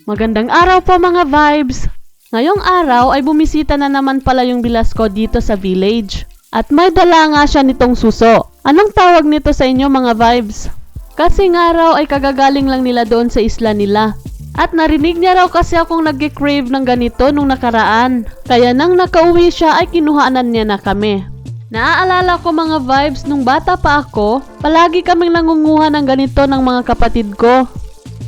Magandang araw po mga vibes! Ngayong araw ay bumisita na naman pala yung bilas ko dito sa village. At may dala nga siya nitong suso. Anong tawag nito sa inyo mga vibes? Kasi nga raw ay kagagaling lang nila doon sa isla nila. At narinig niya raw kasi akong nag-crave ng ganito nung nakaraan. Kaya nang nakauwi siya ay kinuhaanan niya na kami. Naaalala ko mga vibes, nung bata pa ako, palagi kaming nangunguha ng ganito ng mga kapatid ko.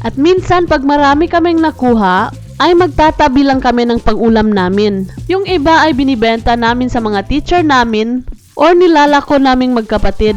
At minsan pag marami kaming nakuha, ay magtatabi lang kami ng pag-ulam namin. Yung iba ay binibenta namin sa mga teacher namin or nilalako naming magkapatid.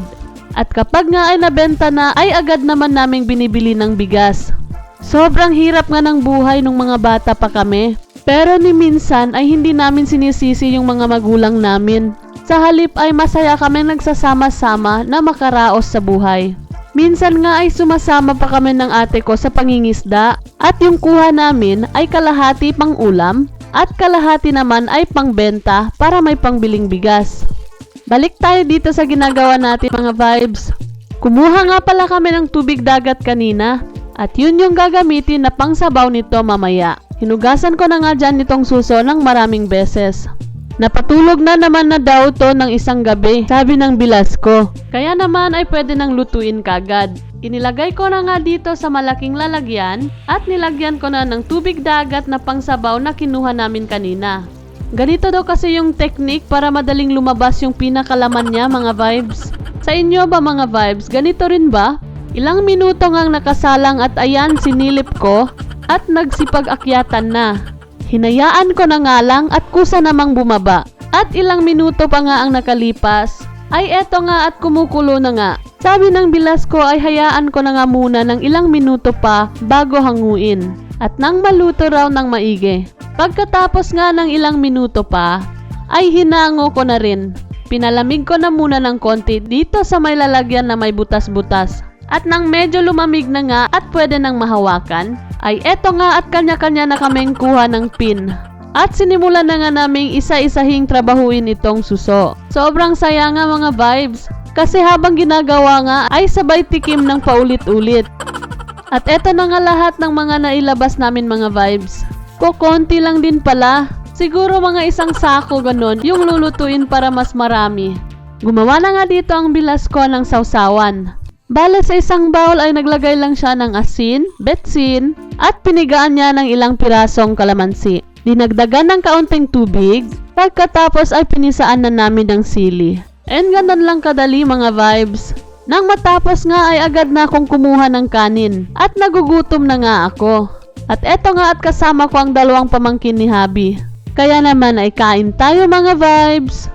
At kapag nga ay nabenta na, ay agad naman naming binibili ng bigas. Sobrang hirap nga ng buhay nung mga bata pa kami. Pero ni minsan ay hindi namin sinisisi yung mga magulang namin. Sa halip ay masaya kami nagsasama-sama na makaraos sa buhay. Minsan nga ay sumasama pa kami ng ate ko sa pangingisda at yung kuha namin ay kalahati pang ulam at kalahati naman ay pangbenta para may pangbiling bigas. Balik tayo dito sa ginagawa natin mga vibes. Kumuha nga pala kami ng tubig dagat kanina at yun yung gagamitin na pangsabaw nito mamaya. Hinugasan ko na nga dyan nitong suso ng maraming beses. Napatulog na naman na daw to ng isang gabi, sabi ng bilas ko. Kaya naman ay pwede nang lutuin kagad. Inilagay ko na nga dito sa malaking lalagyan at nilagyan ko na ng tubig dagat na pangsabaw na kinuha namin kanina. Ganito daw kasi yung technique para madaling lumabas yung pinakalaman niya mga vibes. Sa inyo ba mga vibes, ganito rin ba? Ilang minuto ngang nakasalang at ayan sinilip ko at nagsipag-akyatan na. Hinayaan ko na nga lang at kusa namang bumaba. At ilang minuto pa nga ang nakalipas, ay eto nga at kumukulo na nga. Sabi ng bilas ko ay hayaan ko na nga muna ng ilang minuto pa bago hanguin. At nang maluto raw ng maigi. Pagkatapos nga ng ilang minuto pa, ay hinango ko na rin. Pinalamig ko na muna ng konti dito sa may lalagyan na may butas-butas. At nang medyo lumamig na nga at pwede nang mahawakan, ay eto nga at kanya-kanya na kaming kuha ng pin. At sinimulan na nga naming isa-isahing trabahuin itong suso. Sobrang saya nga mga vibes, kasi habang ginagawa nga ay sabay tikim ng paulit-ulit. At eto na nga lahat ng mga nailabas namin mga vibes. Kukonti lang din pala, siguro mga isang sako ganon yung lulutuin para mas marami. Gumawa na nga dito ang bilas ko ng sausawan. Bale sa isang bowl ay naglagay lang siya ng asin, betsin, at pinigaan niya ng ilang pirasong kalamansi. Dinagdagan ng kaunting tubig, pagkatapos ay pinisaan na namin ng sili. And ganun lang kadali mga vibes. Nang matapos nga ay agad na akong kumuha ng kanin, at nagugutom na nga ako. At eto nga at kasama ko ang dalawang pamangkin ni Habi. Kaya naman ay kain tayo mga vibes!